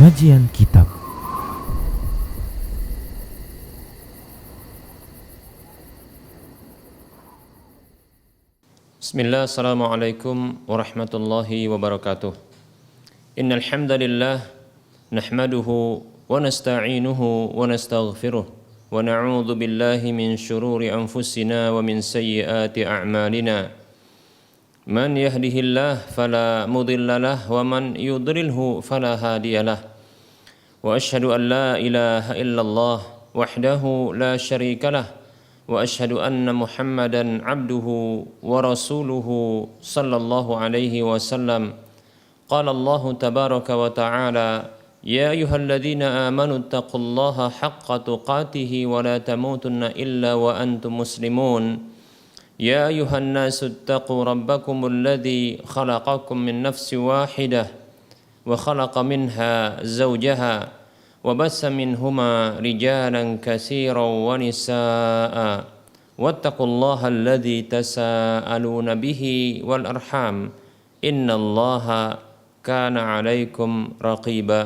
Kajian Kitab. Bismillah, assalamualaikum warahmatullahi wabarakatuh. Innal hamdalillah nahmaduhu wa nasta'inuhu wa nastaghfiruh wa na'udzu billahi min shururi anfusina wa min sayyiati a'malina. Man yahdihillah fala mudilla lah wa man yudlilhu fala hadiyalah. Wa asyhadu an la ilaha illallah wahdahu la syarika lah. وأشهد أن محمدًا عبده ورسوله صلى الله عليه وسلم. قال الله تبارك وتعالى: يا أيها الذين آمنوا اتقوا الله حق تقاته ولا تموتن إلا وأنتم مسلمون. يا أيها الناس اتقوا ربكم الذي خلقكم من نفس واحدة وخلق منها زوجها وبث منهما رجالا كثيرا ونساء واتقوا الله الذي تساءلون به والأرحام إن الله كان عليكم رقيبا.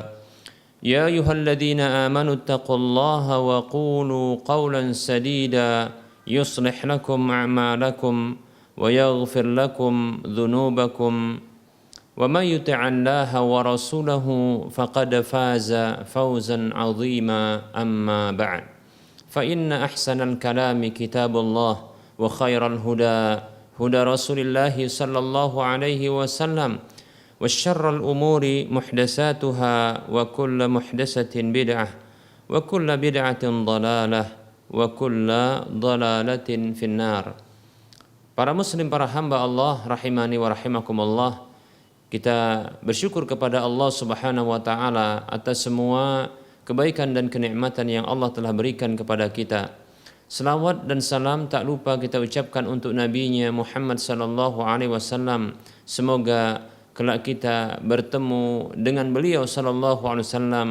يا أيها الذين آمنوا اتقوا الله وقولوا قولا سديدا يصلح لكم أعمالكم ويغفر لكم ذنوبكم ومن يطع الله ورسوله فقد فاز فوزا عظيما. أما بعد فإن أحسن الكلام كتاب الله وخير الهدى هدى رسول الله صلى الله عليه وسلم وشر الأمور محدثاتها وكل محدثة بدعة وكل بدعة ضلالة وكل ضلالة في النار. Para muslim, para hamba Allah rahimani wa rahimakumullah, kita bersyukur kepada Allah Subhanahu wa taala atas semua kebaikan dan kenikmatan yang Allah telah berikan kepada kita. Selawat dan salam tak lupa kita ucapkan untuk nabinya Muhammad sallallahu alaihi wasallam. Semoga kelak kita bertemu dengan beliau sallallahu alaihi wasallam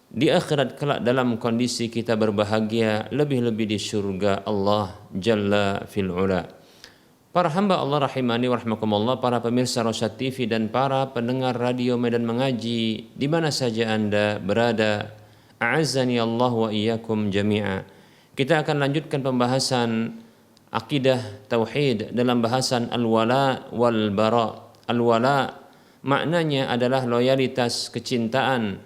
di akhirat kelak dalam kondisi kita berbahagia, lebih-lebih di surga Allah Jalla fil Ula. Para hamba Allah rahimani wa rahmakumullah, para pemirsa Rosyad TV dan para pendengar radio Medan Mengaji di mana saja Anda berada, a'azzani Allah wa iyyakum jami'a. Kita akan lanjutkan pembahasan akidah tauhid dalam bahasan al-wala wal bara. Al-wala maknanya adalah loyalitas, kecintaan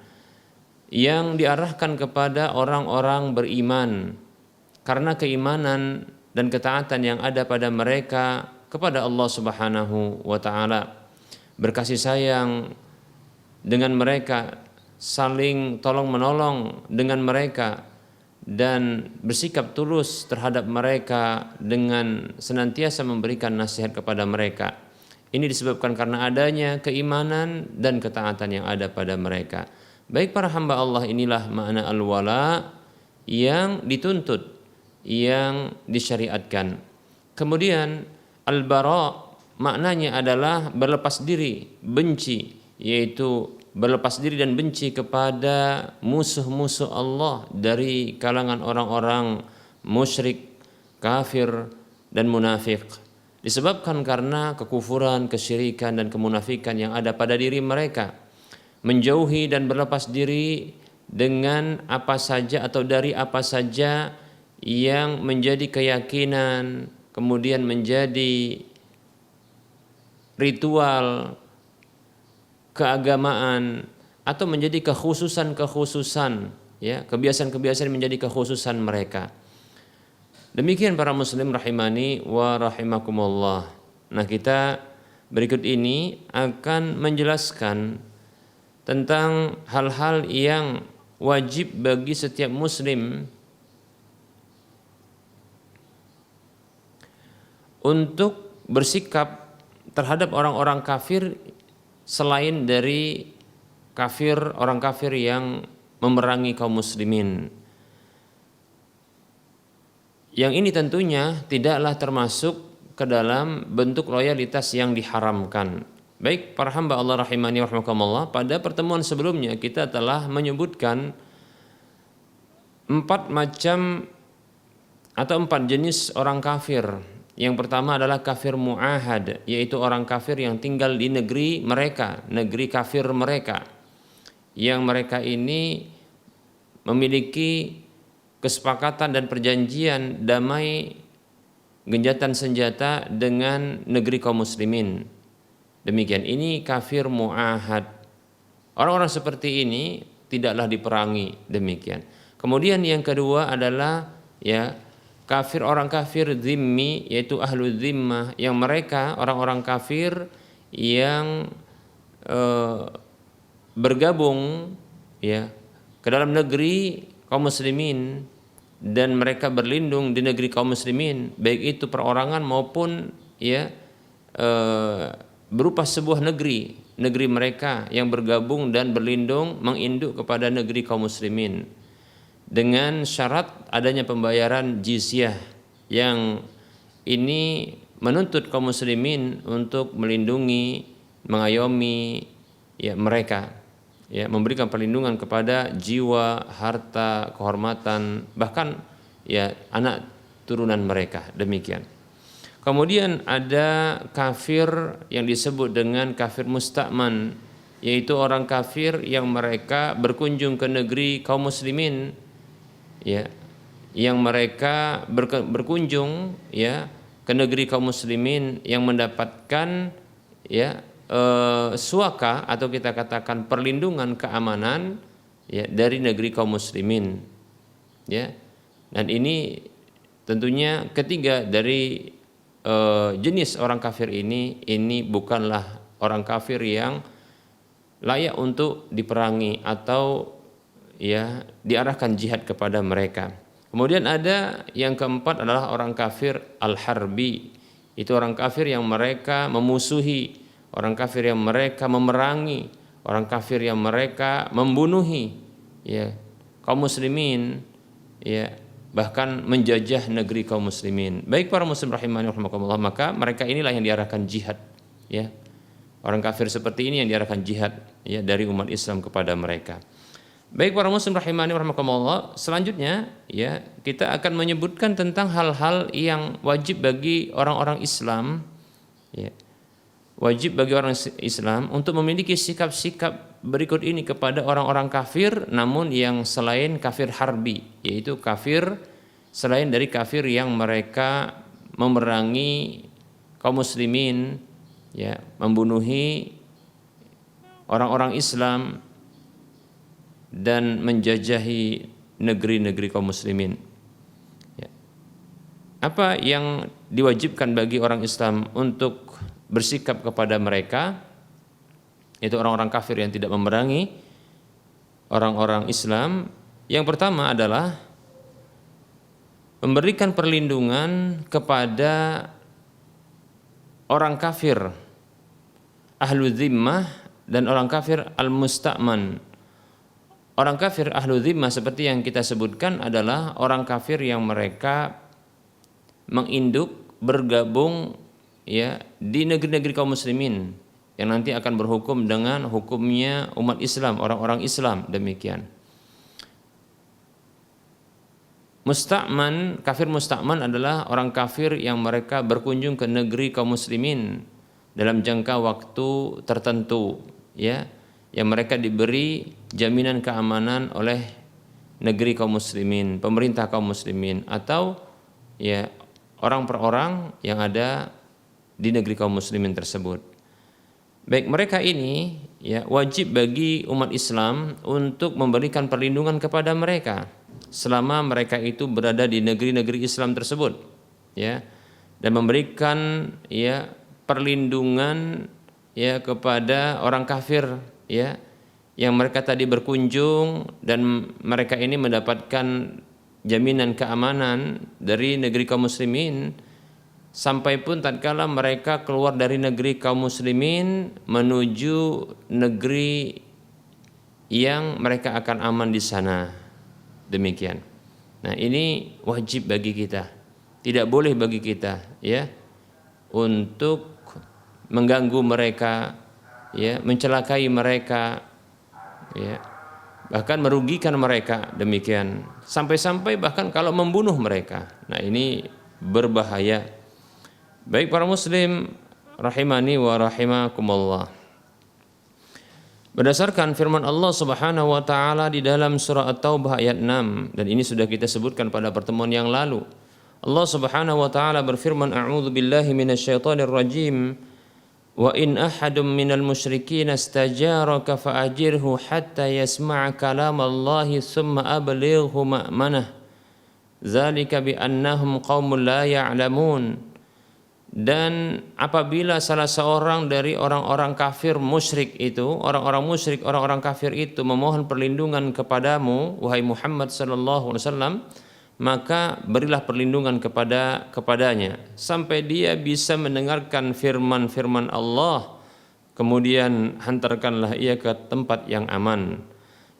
yang diarahkan kepada orang-orang beriman karena keimanan dan ketaatan yang ada pada mereka kepada Allah Subhanahu wa taala. Berkasih sayang dengan mereka, saling tolong-menolong dengan mereka, dan bersikap tulus terhadap mereka dengan senantiasa memberikan nasihat kepada mereka. Ini disebabkan karena adanya keimanan dan ketaatan yang ada pada mereka. Baik para hamba Allah, inilah makna al-wala yang dituntut, yang disyariatkan. Kemudian al-bara maknanya adalah berlepas diri, benci, yaitu berlepas diri dan benci kepada musuh-musuh Allah dari kalangan orang-orang musyrik, kafir dan munafik. Disebabkan karena kekufuran, kesyirikan dan kemunafikan yang ada pada diri mereka. Menjauhi dan berlepas diri dengan apa saja atau dari apa saja yang menjadi keyakinan, kemudian menjadi ritual keagamaan atau menjadi kekhususan, ya, kebiasaan-kebiasaan menjadi kekhususan mereka. Demikian para muslim rahimani wa rahimakumullah. Nah, kita berikut ini akan menjelaskan tentang hal-hal yang wajib bagi setiap muslim untuk bersikap terhadap orang-orang kafir selain dari orang kafir yang memerangi kaum muslimin. Yang ini tentunya tidaklah termasuk ke dalam bentuk loyalitas yang diharamkan. Baik para hamba Allah rahimani wa rahimakumullah, pada pertemuan sebelumnya kita telah menyebutkan 4 macam atau 4 jenis orang kafir. Yang pertama adalah kafir mu'ahad, yaitu orang kafir yang tinggal di negeri mereka, negeri kafir mereka. yang mereka ini memiliki kesepakatan dan perjanjian damai genjatan senjata dengan negeri kaum muslimin. Demikian, ini kafir mu'ahad. Orang-orang seperti ini tidaklah diperangi, demikian. Kemudian yang kedua adalah kafir, orang kafir zimmi, yaitu ahlu zimmah, yang mereka orang-orang kafir yang bergabung ke dalam negeri kaum muslimin dan mereka berlindung di negeri kaum muslimin, baik itu perorangan maupun berupa sebuah negeri mereka yang bergabung dan berlindung menginduk kepada negeri kaum muslimin dengan syarat adanya pembayaran jizyah, yang ini menuntut kaum muslimin untuk melindungi, mengayomi mereka, memberikan perlindungan kepada jiwa, harta, kehormatan, bahkan anak turunan mereka, demikian. Kemudian ada kafir yang disebut dengan kafir musta'man, yaitu orang kafir yang mereka berkunjung ke negeri kaum muslimin, yang mereka berkunjung ke negeri kaum muslimin yang mendapatkan suaka atau kita katakan perlindungan, keamanan dari negeri kaum muslimin, dan ini tentunya ketiga dari jenis orang kafir ini bukanlah orang kafir yang layak untuk diperangi atau diarahkan jihad kepada mereka. Kemudian ada yang keempat adalah orang kafir al-harbi, itu orang kafir yang mereka memusuhi, orang kafir yang mereka memerangi, orang kafir yang mereka membunuhi kaum muslimin, bahkan menjajah negeri kaum muslimin. Baik para muslim rahimani rahimakumullah, maka mereka inilah yang diarahkan jihad, orang kafir seperti ini yang diarahkan jihad dari umat Islam kepada mereka. Baik para muslim rahimani rahimakumullah, selanjutnya kita akan menyebutkan tentang hal-hal yang wajib bagi orang-orang Islam, wajib bagi orang Islam untuk memiliki sikap-sikap berikut ini kepada orang-orang kafir, namun yang selain kafir harbi, yaitu kafir selain dari kafir yang mereka memerangi kaum muslimin, membunuhi orang-orang Islam dan menjajahi negeri-negeri kaum muslimin. Apa yang diwajibkan bagi orang Islam untuk bersikap kepada mereka, itu orang-orang kafir yang tidak memerangi orang-orang Islam? Yang pertama adalah memberikan perlindungan kepada orang kafir ahlu zimmah dan orang kafir al-musta'man. Orang kafir ahlu zimmah seperti yang kita sebutkan adalah orang kafir yang mereka menginduk, bergabung di negeri-negeri kaum muslimin yang nanti akan berhukum dengan hukumnya umat Islam, orang-orang Islam, demikian. Musta'man, kafir musta'man adalah orang kafir yang mereka berkunjung ke negeri kaum muslimin dalam jangka waktu tertentu, yang mereka diberi jaminan keamanan oleh negeri kaum muslimin, pemerintah kaum muslimin, atau orang per orang yang ada di negeri kaum muslimin tersebut. Baik, mereka ini wajib bagi umat Islam untuk memberikan perlindungan kepada mereka selama mereka itu berada di negeri-negeri Islam tersebut, dan memberikan perlindungan kepada orang kafir yang mereka tadi berkunjung dan mereka ini mendapatkan jaminan keamanan dari negeri kaum muslimin, sampai pun tatkala mereka keluar dari negeri kaum muslimin menuju negeri yang mereka akan aman di sana, demikian. Nah, ini wajib bagi kita, tidak boleh bagi kita untuk mengganggu mereka, mencelakai mereka, bahkan merugikan mereka, demikian. Sampai-sampai bahkan kalau membunuh mereka. Nah, ini berbahaya. Baik para muslim rahimani wa rahimakumullah. Berdasarkan firman Allah Subhanahu wa taala di dalam surah At-Taubah ayat 6, dan ini sudah kita sebutkan pada pertemuan yang lalu. Allah Subhanahu wa taala berfirman, "A'udzu billahi minasyaitonir rajim. Wa in ahadum minal musyrikin istajaraka fa'ajirhu hatta yasma'a kalamallahi tsumma ablighu ma'manah. Zalika bi annahum qaumun la ya'lamun." Dan apabila salah seorang dari orang-orang kafir musyrik itu, orang-orang musyrik, orang-orang kafir itu memohon perlindungan kepadamu, wahai Muhammad sallallahu alaihi wasallam, maka berilah perlindungan kepadanya sampai dia bisa mendengarkan firman-firman Allah, kemudian hantarkanlah ia ke tempat yang aman.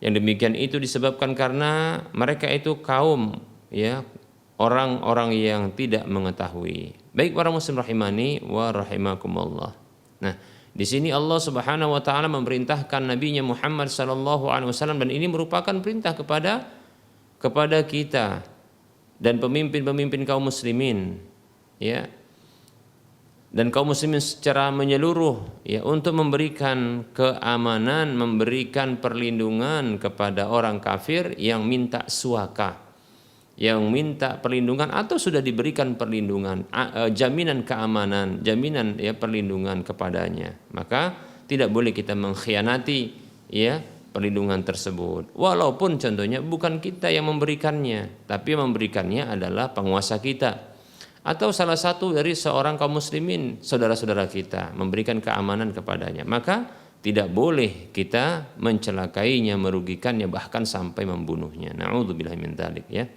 Yang demikian itu disebabkan karena mereka itu kaum, ya, orang-orang yang tidak mengetahui. Baik para muslim rahimani wa rahimakumullah. Nah, di sini Allah Subhanahu wa taala memerintahkan nabinya Muhammad sallallahu alaihi wasallam, dan ini merupakan perintah kepada kita dan pemimpin-pemimpin kaum muslimin, ya. Dan kaum muslimin secara menyeluruh, ya, untuk memberikan keamanan, memberikan perlindungan kepada orang kafir yang minta suaka, yang minta perlindungan atau sudah diberikan perlindungan, jaminan keamanan, jaminan, ya, perlindungan kepadanya. Maka tidak boleh kita mengkhianati, ya, perlindungan tersebut. Walaupun contohnya bukan kita yang memberikannya, tapi yang memberikannya adalah penguasa kita atau salah satu dari seorang kaum muslimin, saudara-saudara kita, memberikan keamanan kepadanya. Maka tidak boleh kita mencelakainya, merugikannya, bahkan sampai membunuhnya. Na'udzubillahi min dzalik, ya.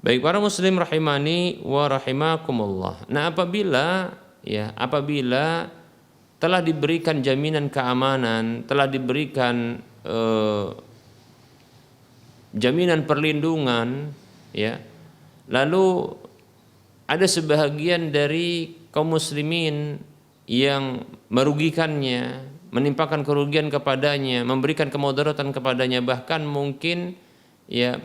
Baik para muslim rahimani wa rahimakumullah. Nah, apabila telah diberikan jaminan keamanan, telah diberikan jaminan perlindungan, ya, lalu ada sebahagian dari kaum muslimin yang merugikannya, menimpakan kerugian kepadanya, memberikan kemudaratan kepadanya, bahkan mungkin, ya,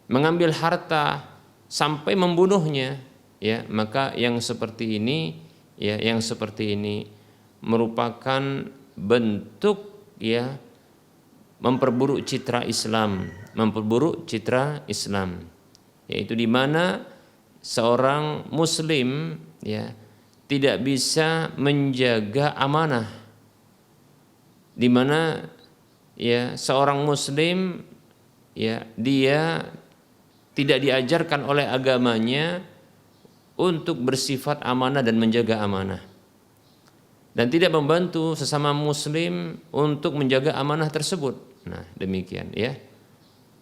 mengambil harta sampai membunuhnya, ya, maka yang seperti ini, ya, yang seperti ini merupakan bentuk, ya, memperburuk citra Islam, yaitu di mana seorang muslim, ya, tidak bisa menjaga amanah, di mana, ya, seorang muslim, ya, dia tidak diajarkan oleh agamanya untuk bersifat amanah dan menjaga amanah, dan tidak membantu sesama muslim untuk menjaga amanah tersebut. Nah, demikian, ya.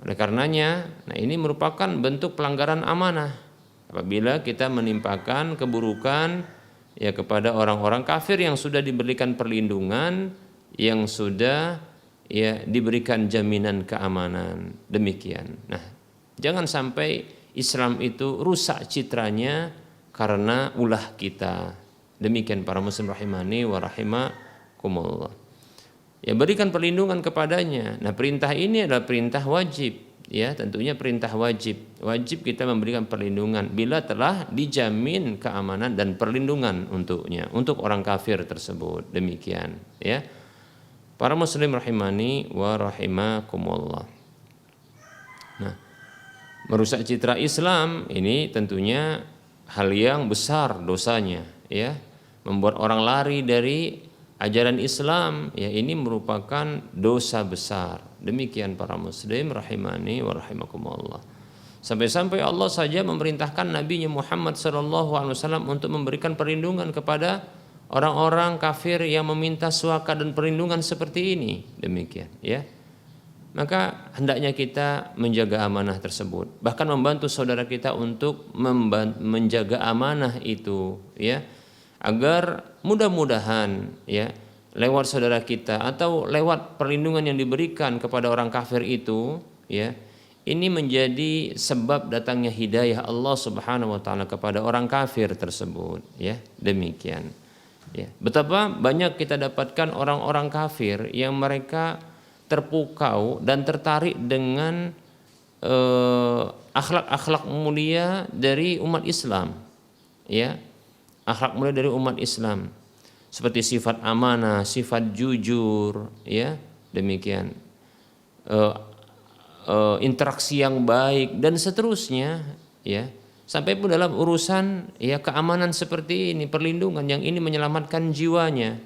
Oleh karenanya, nah, ini merupakan bentuk pelanggaran amanah apabila kita menimpakan keburukan, ya, kepada orang-orang kafir yang sudah diberikan perlindungan, yang sudah, ya, diberikan jaminan keamanan. Demikian. Nah, jangan sampai Islam itu rusak citranya karena ulah kita. Demikian para muslim rahimani wa rahimakumullah. Ya, berikan perlindungan kepadanya. Nah, perintah ini adalah perintah wajib, ya, tentunya perintah wajib. Wajib kita memberikan perlindungan bila telah dijamin keamanan dan perlindungan untuknya, untuk orang kafir tersebut. Demikian, ya. Para muslim rahimani wa rahimakumullah. Nah, merusak citra Islam ini tentunya hal yang besar dosanya, ya. Membuat orang lari dari ajaran Islam, ya, ini merupakan dosa besar. Demikian para muslim rahimani wa rahimakumullah. Sampai-sampai Allah saja memerintahkan Nabi Muhammad SAW untuk memberikan perlindungan kepada orang-orang kafir yang meminta suaka dan perlindungan seperti ini. Demikian, ya. Maka hendaknya kita menjaga amanah tersebut, bahkan membantu saudara kita untuk menjaga amanah itu, ya, agar mudah-mudahan, ya, lewat saudara kita atau lewat perlindungan yang diberikan kepada orang kafir itu, ya, ini menjadi sebab datangnya hidayah Allah Subhanahu wa taala kepada orang kafir tersebut, ya. Demikian, ya. Betapa banyak kita dapatkan orang-orang kafir yang mereka terpukau dan tertarik dengan akhlak-akhlak mulia dari umat Islam, ya, akhlak mulia dari umat Islam. seperti sifat amanah, sifat jujur, ya demikian, interaksi yang baik dan seterusnya, ya sampai pun dalam urusan ya keamanan seperti ini, perlindungan yang ini menyelamatkan jiwanya,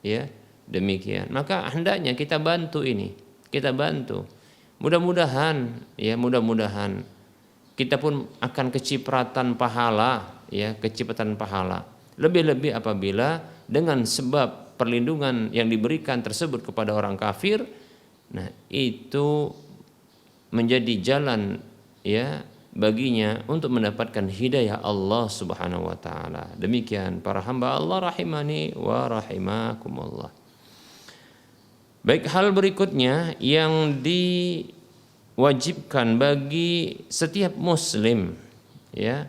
ya demikian. Maka hendaknya kita bantu ini, kita bantu. Mudah-mudahan ya, mudah-mudahan kita pun akan kecipratan pahala, ya kecipratan pahala. Lebih-lebih apabila dengan sebab perlindungan yang diberikan tersebut kepada orang kafir, nah itu menjadi jalan ya baginya untuk mendapatkan hidayah Allah Subhanahu wa taala. Demikian para hamba Allah rahimani wa rahimakumullah. Baik, hal berikutnya yang diwajibkan bagi setiap muslim ya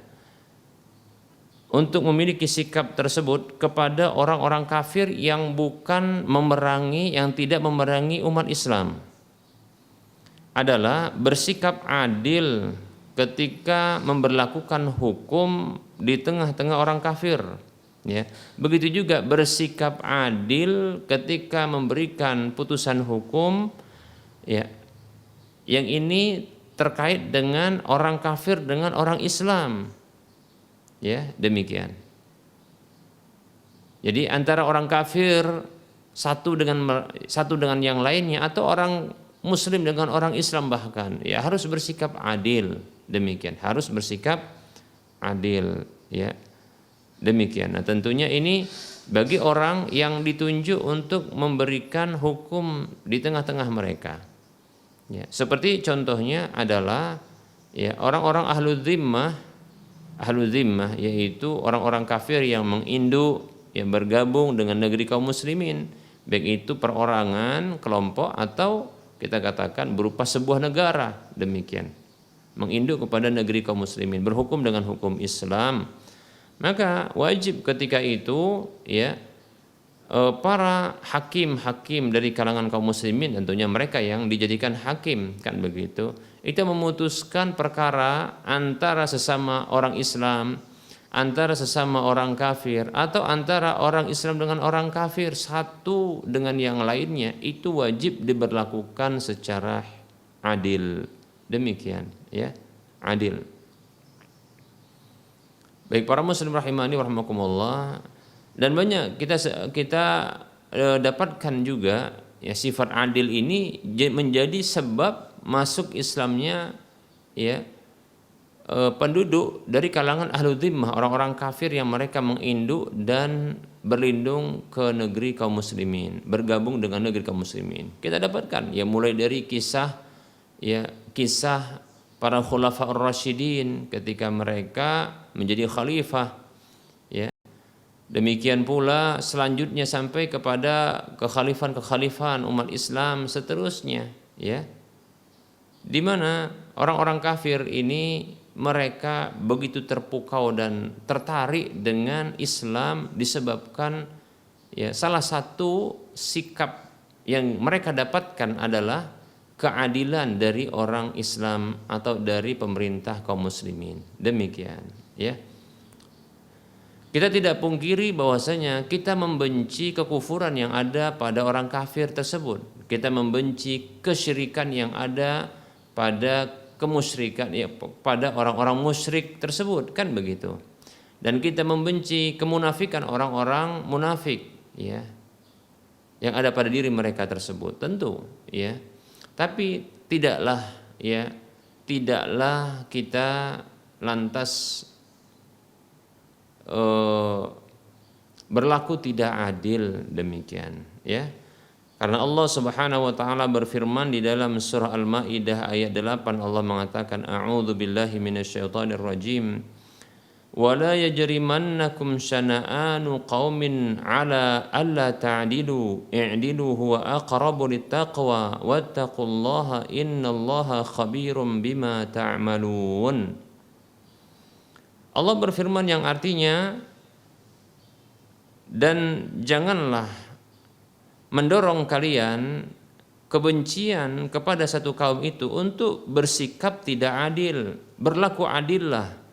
untuk memiliki sikap tersebut kepada orang-orang kafir yang bukan memerangi, yang tidak memerangi umat Islam adalah bersikap adil ketika memberlakukan hukum di tengah-tengah orang kafir. Ya, begitu juga bersikap adil ketika memberikan putusan hukum, ya, yang ini terkait dengan orang kafir dengan orang Islam, ya demikian. Jadi antara orang kafir satu dengan yang lainnya, atau orang Muslim dengan orang Islam bahkan, ya harus bersikap adil, demikian, harus bersikap adil, ya. Demikian. Nah, tentunya ini bagi orang yang ditunjuk untuk memberikan hukum di tengah-tengah mereka. Ya, seperti contohnya adalah ya orang-orang ahlu zimmah yaitu orang-orang kafir yang menginduk, yang bergabung dengan negeri kaum muslimin, baik itu perorangan, kelompok, atau kita katakan berupa sebuah negara, demikian. Menginduk kepada negeri kaum muslimin, berhukum dengan hukum Islam. Maka wajib ketika itu ya para hakim-hakim dari kalangan kaum muslimin, tentunya mereka yang dijadikan hakim, kan begitu, itu memutuskan perkara antara sesama orang Islam, antara sesama orang kafir, atau antara orang Islam dengan orang kafir, satu dengan yang lainnya, itu wajib diberlakukan secara adil. Demikian ya, adil. Baik para muslim rahimani warahmatullah, dan banyak kita dapatkan juga ya sifat adil ini menjadi sebab masuk Islamnya ya penduduk dari kalangan ahlu zimmah, orang-orang kafir yang mereka menginduk dan berlindung ke negeri kaum muslimin, bergabung dengan negeri kaum muslimin. Kita dapatkan ya mulai dari kisah para khulafaur rasyidin ketika mereka menjadi khalifah, ya. Demikian pula selanjutnya sampai kepada kekhalifahan umat Islam seterusnya, ya. Di mana orang-orang kafir ini mereka begitu terpukau dan tertarik dengan Islam disebabkan ya salah satu sikap yang mereka dapatkan adalah keadilan dari orang Islam atau dari pemerintah kaum muslimin. Demikian, ya. Kita tidak pungkiri bahwasanya kita membenci kekufuran yang ada pada orang kafir tersebut. Kita membenci kesyirikan yang ada pada kemusyrikan ya, pada orang-orang musyrik tersebut, kan begitu. Dan kita membenci kemunafikan orang-orang munafik, ya, yang ada pada diri mereka tersebut, tentu, ya. Tapi tidaklah kita lantas berlaku tidak adil, demikian, ya. Karena Allah Subhanahu wa taala berfirman di dalam surah Al-Maidah ayat 8, Allah mengatakan a'udzu billahi minasyaitonir rajim. Wala yajrimannakum syana'anu qaumin ala alla ta'dilu i'dilu huwa aqrabu littaqwa wattaqullaha innallaha khabirum bima ta'malun. Allah berfirman yang artinya, dan janganlah mendorong kalian kebencian kepada satu kaum itu untuk bersikap tidak adil, berlaku adillah.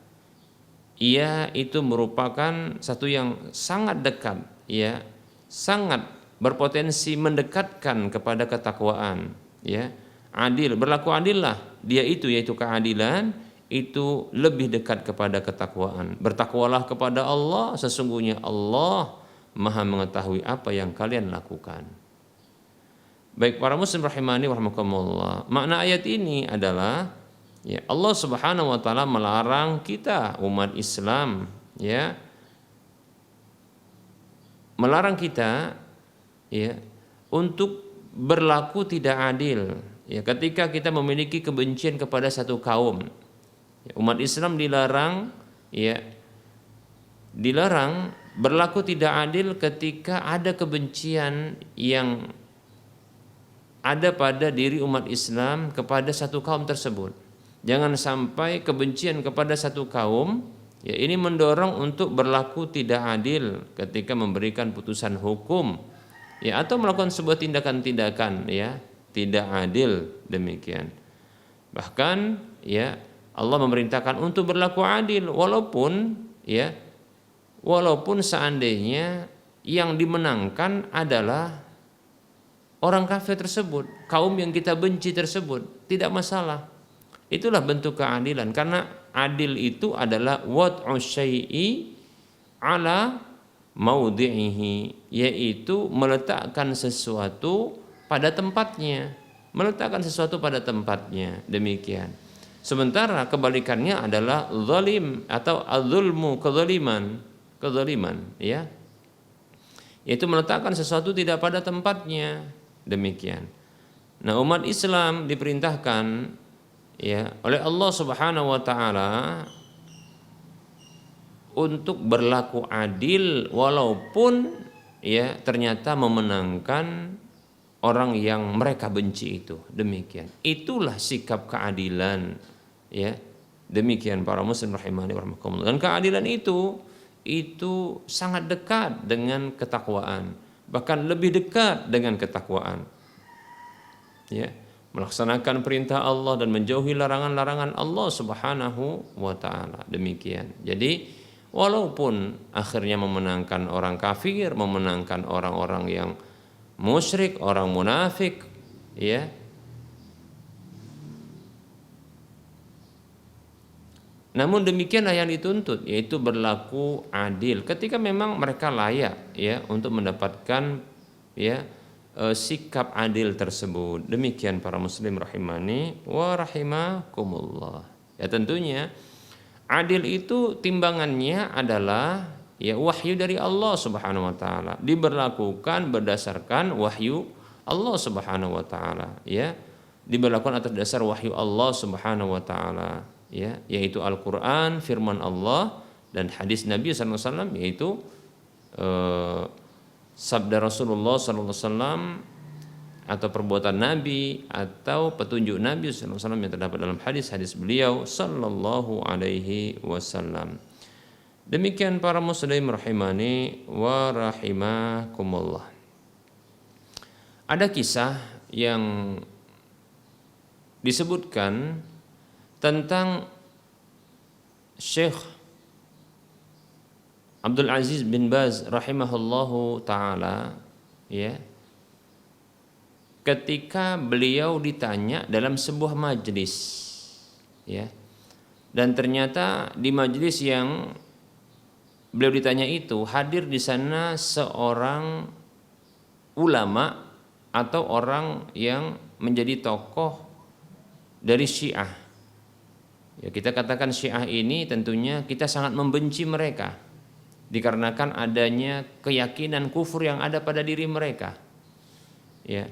Ia itu merupakan satu yang sangat dekat, ya, sangat berpotensi mendekatkan kepada ketakwaan, ya. Adil, berlaku adillah dia itu, yaitu keadilan itu lebih dekat kepada ketakwaan. Bertakwalah kepada Allah, sesungguhnya Allah Maha mengetahui apa yang kalian lakukan. Baik para muslim rahimani wa rahimakumullah. Makna ayat ini adalah ya Allah Subhanahu wa taala melarang kita umat Islam, ya, melarang kita, ya, untuk berlaku tidak adil, ya, ketika kita memiliki kebencian kepada satu kaum. Ya, umat Islam dilarang, ya, dilarang berlaku tidak adil ketika ada kebencian yang ada pada diri umat Islam kepada satu kaum tersebut. Jangan sampai kebencian kepada satu kaum, ya, ini mendorong untuk berlaku tidak adil ketika memberikan putusan hukum, ya, atau melakukan sebuah tindakan-tindakan, ya, tidak adil demikian. Bahkan, ya, Allah memerintahkan untuk berlaku adil walaupun, ya, walaupun seandainya yang dimenangkan adalah orang kafir tersebut, kaum yang kita benci tersebut, tidak masalah. Itulah bentuk keadilan, karena adil itu adalah wad'u syai'i ala maudhi'ihi, yaitu meletakkan sesuatu pada tempatnya, meletakkan sesuatu pada tempatnya, demikian. Sementara kebalikannya adalah zalim atau adzulmu, kezaliman, ya, yaitu meletakkan sesuatu tidak pada tempatnya, demikian. Nah, umat Islam diperintahkan, ya, oleh Allah Subhanahu wa taala untuk berlaku adil walaupun, ya, ternyata memenangkan orang yang mereka benci itu, demikian. Itulah sikap keadilan, ya. Demikian para muslim rahimani wa rahimakumullah. Dan keadilan itu sangat dekat dengan ketakwaan, bahkan lebih dekat dengan ketakwaan, ya, melaksanakan perintah Allah dan menjauhi larangan-larangan Allah Subhanahu wa taala, demikian. Jadi walaupun akhirnya memenangkan orang kafir, memenangkan orang-orang yang musyrik, orang munafik, ya, namun demikianlah yang dituntut, yaitu berlaku adil ketika memang mereka layak, ya, untuk mendapatkan, ya, sikap adil tersebut. Demikian para muslim rahimani wa rahimakumullah. Ya, tentunya adil itu timbangannya adalah, ya, wahyu dari Allah Subhanahu wa taala, diberlakukan berdasarkan wahyu Allah Subhanahu wa taala, ya, diberlakukan atas dasar wahyu Allah Subhanahu wa taala, ya, yaitu Al-Qur'an, firman Allah, dan hadis Nabi sallallahu alaihi wasallam, yaitu sabda Rasulullah sallallahu alaihi wasallam atau perbuatan Nabi atau petunjuk Nabi sallallahu alaihi wasallam yang terdapat dalam hadis-hadis beliau sallallahu alaihi wasallam. Demikian para muslim rahimani wa rahimakumullah. Ada kisah yang disebutkan tentang Syekh Abdul Aziz bin Baz rahimahullahu taala, ya, ketika beliau ditanya dalam sebuah majelis, ya, dan ternyata di majelis yang beliau ditanya itu hadir di sana seorang ulama atau orang yang menjadi tokoh dari Syiah. Ya, kita katakan Syiah ini tentunya kita sangat membenci mereka dikarenakan adanya keyakinan kufur yang ada pada diri mereka. Ya.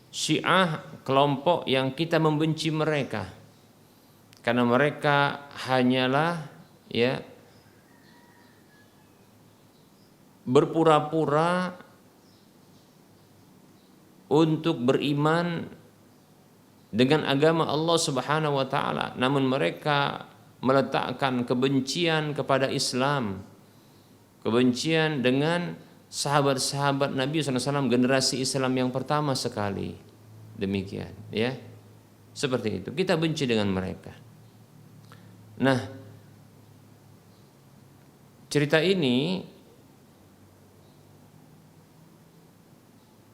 Syiah kelompok yang kita membenci mereka karena mereka hanyalah, ya, berpura-pura untuk beriman dengan agama Allah Subhanahu wa taala, namun mereka meletakkan kebencian kepada Islam, kebencian dengan sahabat-sahabat Nabi SAW, generasi Islam yang pertama sekali. Demikian, ya, seperti itu. Kita benci dengan mereka. Nah, cerita ini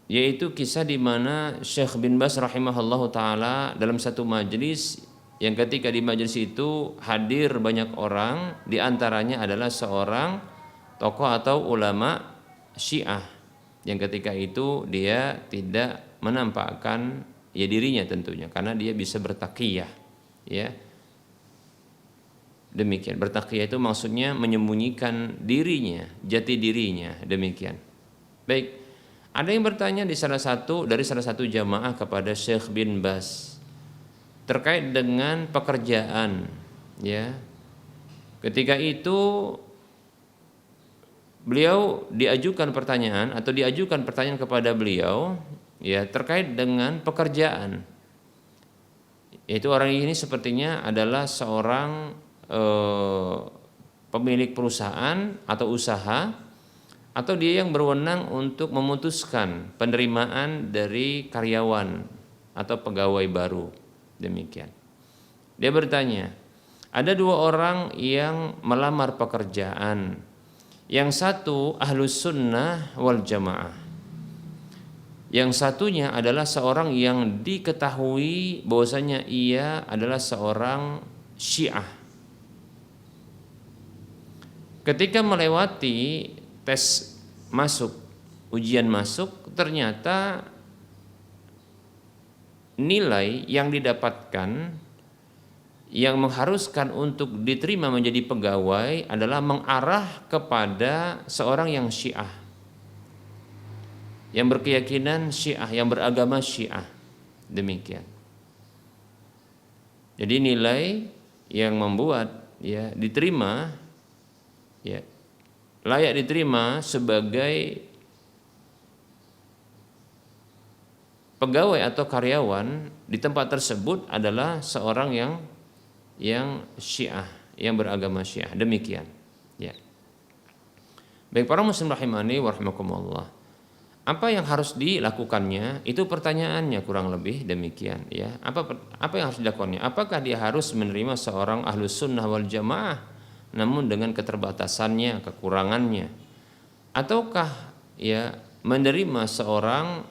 yaitu kisah di mana Syekh bin Baz rahimahullahu taala dalam satu majelis, yang ketika di majelis itu hadir banyak orang, di antaranya adalah seorang tokoh atau ulama Syiah yang ketika itu dia tidak menampakkan ya dirinya tentunya karena dia bisa bertaqiyah, ya. Demikian, bertaqiyah itu maksudnya menyembunyikan dirinya, jati dirinya, demikian. Baik, ada yang bertanya dari salah satu jamaah kepada Syekh bin Baz terkait dengan pekerjaan, ya. Ketika itu beliau diajukan pertanyaan kepada beliau, ya, terkait dengan pekerjaan. Yaitu orang ini sepertinya adalah seorang pemilik perusahaan atau usaha, atau dia yang berwenang untuk memutuskan penerimaan dari karyawan atau pegawai baru, demikian. Dia bertanya, ada dua orang yang melamar pekerjaan, yang satu ahlus sunnah wal jamaah, yang satunya adalah seorang yang diketahui bahwasanya ia adalah seorang Syiah. Ketika melewati tes masuk, ujian masuk, ternyata nilai yang didapatkan yang mengharuskan untuk diterima menjadi pegawai adalah mengarah kepada seorang yang Syiah, yang berkeyakinan Syiah, yang beragama Syiah, demikian. Jadi nilai yang membuat ya diterima, ya, layak diterima sebagai pegawai atau karyawan di tempat tersebut adalah seorang yang Syiah, yang beragama Syiah, demikian, ya. Baik para muslim rahimani wa rahimakumullah. Apa yang harus dilakukannya? Itu pertanyaannya kurang lebih demikian, ya. Apa yang harus dilakukannya? Apakah dia harus menerima seorang ahlus sunnah wal jamaah namun dengan keterbatasannya, kekurangannya, ataukah ya menerima seorang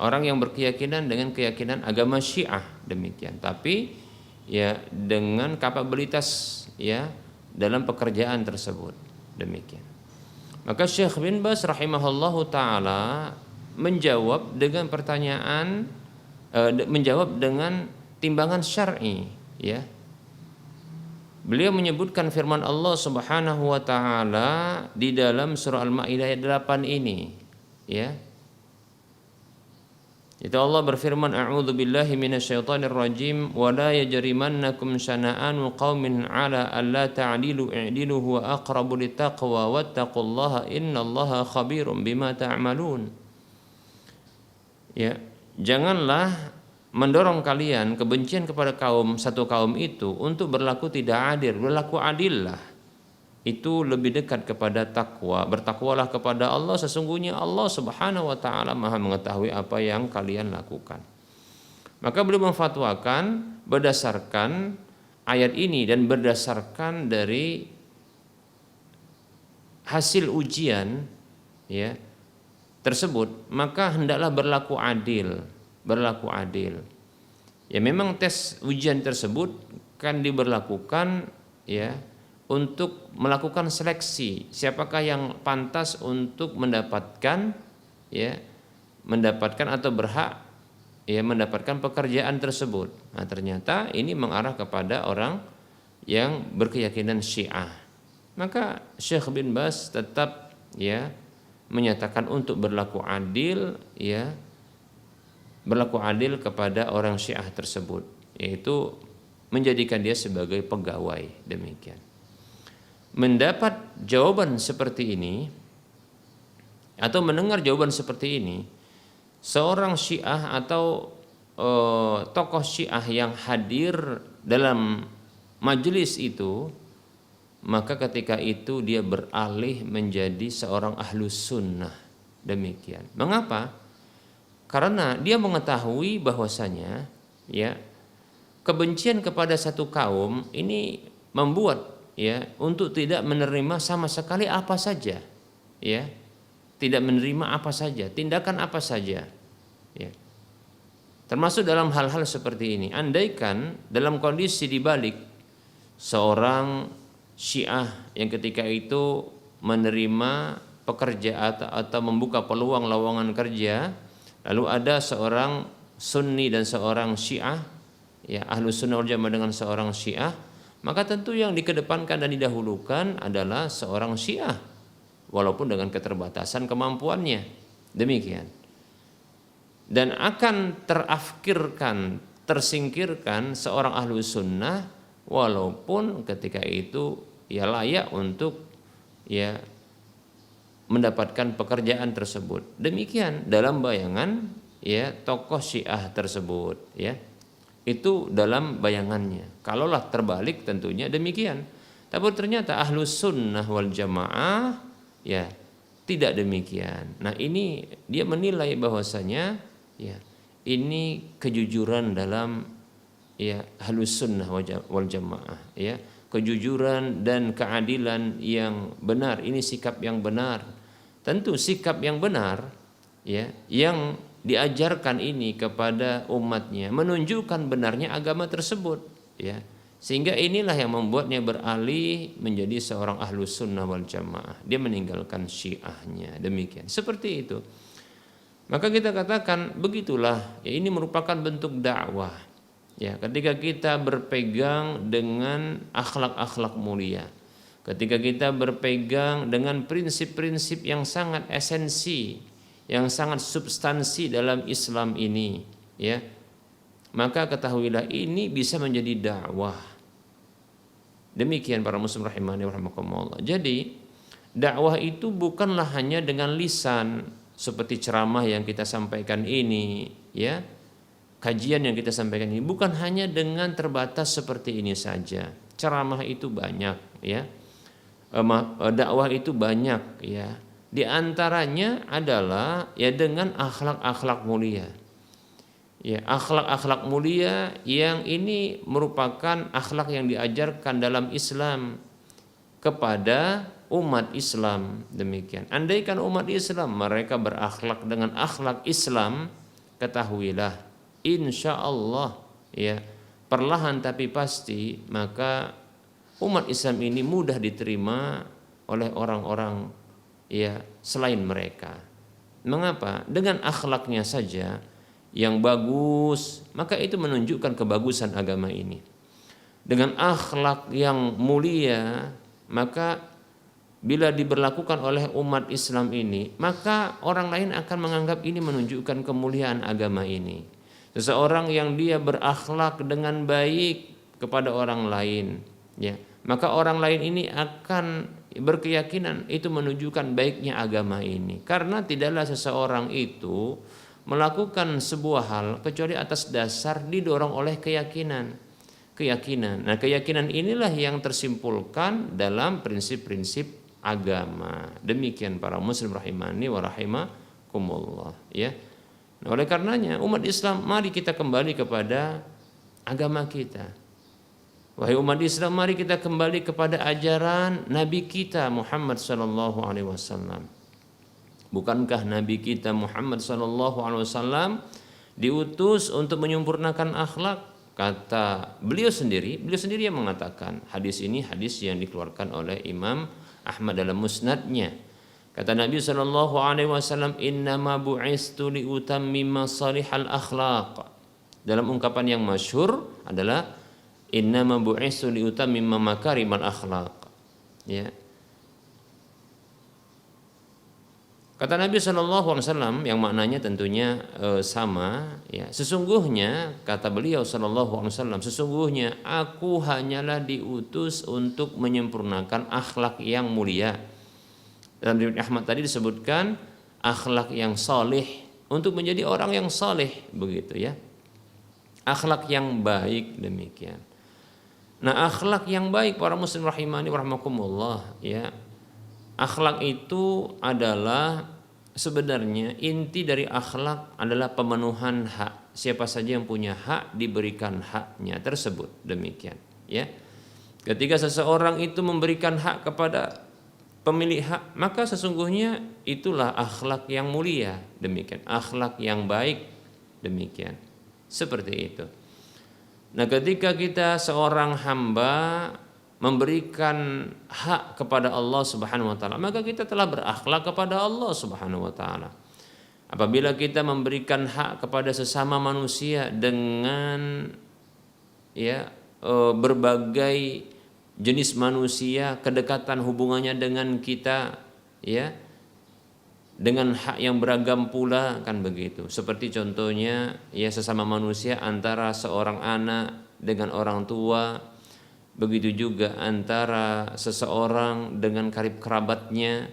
orang yang berkeyakinan dengan keyakinan agama Syiah, demikian, tapi ya dengan kapabilitas ya dalam pekerjaan tersebut, demikian. Maka Syekh bin Baz rahimahullahu taala menjawab dengan pertanyaan, menjawab dengan timbangan syar'i, ya. Beliau menyebutkan firman Allah Subhanahu wa taala di dalam surah Al-Maidah ayat 8 ini, ya. Itu Allah berfirman, a'udzu billahi minasyaitonir rajim, wa la yajrimannakum syana'anu qaumin 'ala alla ta'dilu i'dilu huwa aqrabu littaqwa wattaqullaha innallaha khabirum bima ta'malun. Ya, janganlah mendorong kalian kebencian kepada satu kaum itu untuk berlaku tidak adil. Berlaku adillah, itu lebih dekat kepada takwa. Bertakwalah kepada Allah, sesungguhnya Allah Subhanahu wa taala Maha mengetahui apa yang kalian lakukan. Maka beliau memfatwakan berdasarkan ayat ini dan berdasarkan dari hasil ujian ya tersebut, maka hendaklah berlaku adil. Ya, memang tes ujian tersebut kan diberlakukan ya untuk melakukan seleksi siapakah yang pantas untuk mendapatkan atau berhak ya mendapatkan pekerjaan tersebut. Nah, ternyata ini mengarah kepada orang yang berkeyakinan Syiah. Maka Syekh bin Baz tetap ya menyatakan untuk berlaku adil kepada orang Syiah tersebut, yaitu menjadikan dia sebagai pegawai, demikian. Mendapat jawaban seperti ini atau mendengar jawaban seperti ini, seorang Syiah atau tokoh Syiah yang hadir dalam majelis itu, maka ketika itu dia beralih menjadi seorang ahlus sunnah, demikian. Mengapa? Karena dia mengetahui bahwasanya ya kebencian kepada satu kaum ini membuat ya untuk tidak menerima sama sekali apa saja ya tidak menerima apa saja, tindakan apa saja. Ya. Termasuk dalam hal-hal seperti ini. Andaikan dalam kondisi dibalik seorang Syiah yang ketika itu menerima pekerja atau membuka peluang lowongan kerja, lalu ada seorang Sunni dan seorang Syiah, ya Ahlus Sunnah wal Jamaah dengan seorang Syiah, maka tentu yang dikedepankan dan didahulukan adalah seorang Syiah, walaupun dengan keterbatasan kemampuannya. Demikian. Dan akan terafkirkan, tersingkirkan seorang ahlu sunnah walaupun ketika itu ya layak untuk ya mendapatkan pekerjaan tersebut. Demikian dalam bayangan ya tokoh Syiah tersebut, ya. Itu dalam bayangannya. Kalaulah terbalik tentunya demikian. Tapi ternyata ahlu sunnah wal jamaah ya tidak demikian. Nah, ini dia menilai bahwasanya ya, ini kejujuran dalam ya Ahlus Sunnah wal Jamaah, ya, kejujuran dan keadilan yang benar, ini sikap yang benar. Tentu sikap yang benar ya, yang diajarkan ini kepada umatnya menunjukkan benarnya agama tersebut, ya. Sehingga inilah yang membuatnya beralih menjadi seorang Ahlus Sunnah wal Jamaah. Dia meninggalkan Syiahnya, demikian. Seperti itu. Maka kita katakan begitulah, ya ini merupakan bentuk dakwah. Ya, ketika kita berpegang dengan akhlak-akhlak mulia, ketika kita berpegang dengan prinsip-prinsip yang sangat esensi, yang sangat substansi dalam Islam ini, ya, maka ketahuilah ini bisa menjadi dakwah. Demikian para muslim rahimani wa rahimakumullah. Jadi dakwah itu bukanlah hanya dengan lisan seperti ceramah yang kita sampaikan ini, ya, kajian yang kita sampaikan ini bukan hanya dengan terbatas seperti ini saja. Ceramah itu banyak, ya, dakwah itu banyak, ya. Di antaranya adalah ya dengan akhlak-akhlak mulia, ya, akhlak-akhlak mulia yang ini merupakan akhlak yang diajarkan dalam Islam kepada umat Islam. Demikian. Andaikan umat Islam mereka berakhlak dengan akhlak Islam, ketahuilah insya Allah ya perlahan tapi pasti maka umat Islam ini mudah diterima oleh orang-orang ya selain mereka. Mengapa? Dengan akhlaknya saja yang bagus, maka itu menunjukkan kebagusan agama ini. Dengan akhlak yang mulia, maka bila diberlakukan oleh umat Islam ini, maka orang lain akan menganggap ini menunjukkan kemuliaan agama ini. Seseorang yang dia berakhlak dengan baik kepada orang lain, ya, maka orang lain ini akan berkeyakinan itu menunjukkan baiknya agama ini. Karena tidaklah seseorang itu melakukan sebuah hal kecuali atas dasar didorong oleh keyakinan. Nah, keyakinan inilah yang tersimpulkan dalam prinsip-prinsip agama. Demikian para muslim rahimani wa rahimakumullah, ya. Nah, oleh karenanya umat Islam, mari kita kembali kepada agama kita. Wahai umat Islam, mari kita kembali kepada ajaran Nabi kita Muhammad sallallahu alaihi wasallam. Bukankah Nabi kita Muhammad sallallahu alaihi wasallam diutus untuk menyempurnakan akhlak? Kata beliau sendiri yang mengatakan, hadis ini hadis yang dikeluarkan oleh Imam Ahmad dalam musnadnya. Kata Nabi sallallahu alaihi wasallam, "Innama bu'istu liutammima salihal akhlaq." Dalam ungkapan yang masyhur adalah innama bu'istu liutammima makarimal akhlaq. Ya. Kata Nabi sallallahu alaihi wasallam yang maknanya tentunya sama, ya. Sesungguhnya kata beliau sallallahu alaihi wasallam, sesungguhnya aku hanyalah diutus untuk menyempurnakan akhlak yang mulia. Dalam riwayat Ahmad tadi disebutkan akhlak yang saleh, untuk menjadi orang yang saleh, begitu ya. Akhlak yang baik, demikian. Nah, akhlak yang baik para muslim rahimani wa rahimakumullah, ya. Akhlak itu adalah sebenarnya inti dari akhlak adalah pemenuhan hak. Siapa saja yang punya hak diberikan haknya tersebut, demikian, ya. Ketika seseorang itu memberikan hak kepada pemilik hak, maka sesungguhnya itulah akhlak yang mulia, demikian, akhlak yang baik, demikian. Seperti itu. Nah, ketika kita seorang hamba memberikan hak kepada Allah Subhanahu wa taala, maka kita telah berakhlak kepada Allah Subhanahu wa taala. Apabila kita memberikan hak kepada sesama manusia dengan berbagai jenis manusia, kedekatan hubungannya dengan kita, ya, dengan hak yang beragam pula, kan begitu. Seperti contohnya ya sesama manusia antara seorang anak dengan orang tua, begitu juga antara seseorang dengan karib kerabatnya,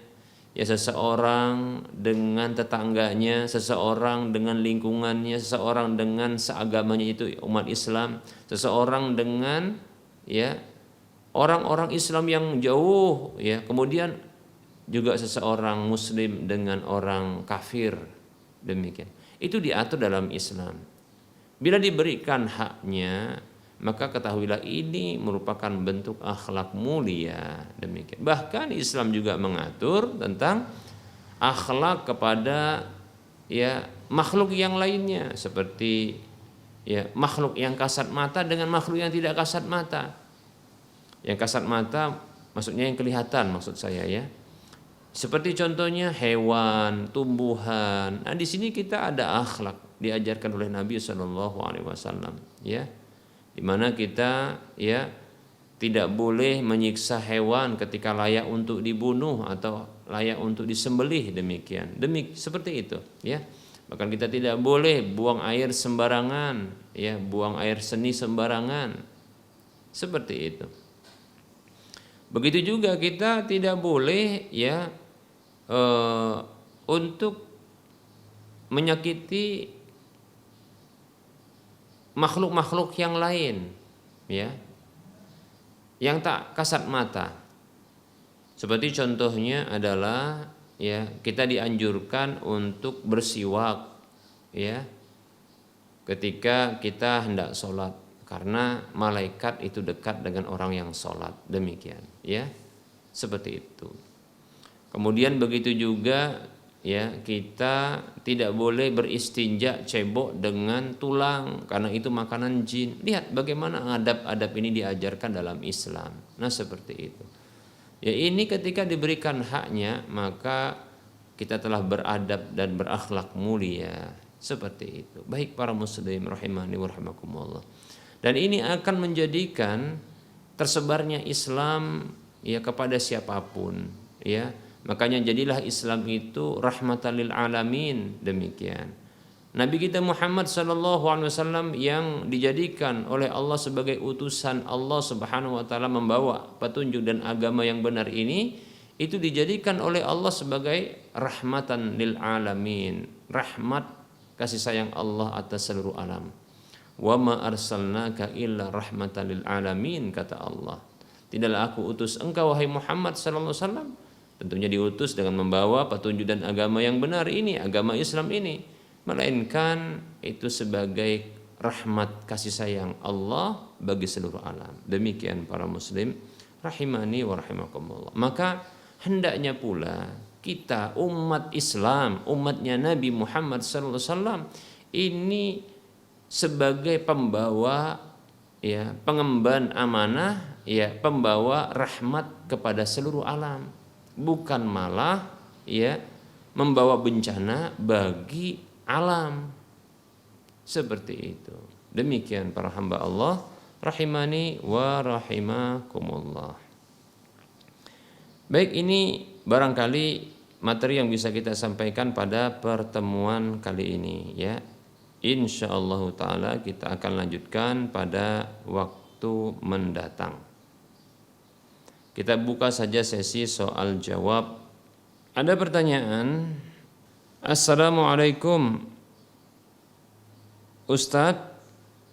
ya seseorang dengan tetangganya, seseorang dengan lingkungannya, seseorang dengan seagamanya itu umat Islam, seseorang dengan ya orang-orang Islam yang jauh, ya, kemudian juga seseorang muslim dengan orang kafir, demikian. Itu diatur dalam Islam. Bila diberikan haknya, maka ketahuilah ini merupakan bentuk akhlak mulia, demikian. Bahkan Islam juga mengatur tentang akhlak kepada ya makhluk yang lainnya, seperti ya makhluk yang kasat mata dengan makhluk yang tidak kasat mata. Yang kasat mata maksudnya yang kelihatan, maksud saya, ya. Seperti contohnya hewan, tumbuhan. Nah, di sini kita ada akhlak diajarkan oleh Nabi SAW, ya, di mana kita ya tidak boleh menyiksa hewan ketika layak untuk dibunuh atau layak untuk disembelih, demikian. Seperti itu, ya. Bahkan kita tidak boleh buang air sembarangan, ya, buang air seni sembarangan, seperti itu. Begitu juga kita tidak boleh ya untuk menyakiti makhluk-makhluk yang lain, ya, yang tak kasat mata. Seperti contohnya adalah ya kita dianjurkan untuk bersiwak, ya, ketika kita hendak sholat, karena malaikat itu dekat dengan orang yang sholat, demikian, ya, seperti itu. Kemudian begitu juga ya kita tidak boleh beristinja cebok dengan tulang, karena itu makanan jin. Lihat bagaimana adab-adab ini diajarkan dalam Islam. Nah, seperti itu. Ya, ini ketika diberikan haknya, maka kita telah beradab dan berakhlak mulia, seperti itu. Baik para muslim rahimani wa rahimakumullah. Dan ini akan menjadikan tersebarnya Islam ya kepada siapapun, ya. Makanya jadilah Islam itu rahmatan lil alamin, demikian. Nabi kita Muhammad SAW yang dijadikan oleh Allah sebagai utusan Allah Subhanahu wa taala membawa petunjuk dan agama yang benar ini, itu dijadikan oleh Allah sebagai rahmatan lil alamin, rahmat kasih sayang Allah atas seluruh alam. Wa ma arsalnaka illa rahmatan lil alamin, kata Allah. Tidaklah aku utus engkau wahai Muhammad sallallahu alaihi wasallam, tentunya diutus dengan membawa petunjuk dan agama yang benar ini, agama Islam ini, melainkan itu sebagai rahmat kasih sayang Allah bagi seluruh alam. Demikian para muslim rahimani wa rahimakumullah. Maka hendaknya pula kita umat Islam, umatnya Nabi Muhammad sallallahu alaihi wasallam ini sebagai pembawa ya, pengemban amanah, ya, pembawa rahmat kepada seluruh alam, bukan malah ya membawa bencana bagi alam, seperti itu. Demikian para hamba Allah rahimani wa rahimakumullah. Baik, ini barangkali materi yang bisa kita sampaikan pada pertemuan kali ini, ya. Insyaallah taala kita akan lanjutkan pada waktu mendatang. Kita buka saja sesi soal jawab. Ada pertanyaan. Assalamualaikum Ustadz,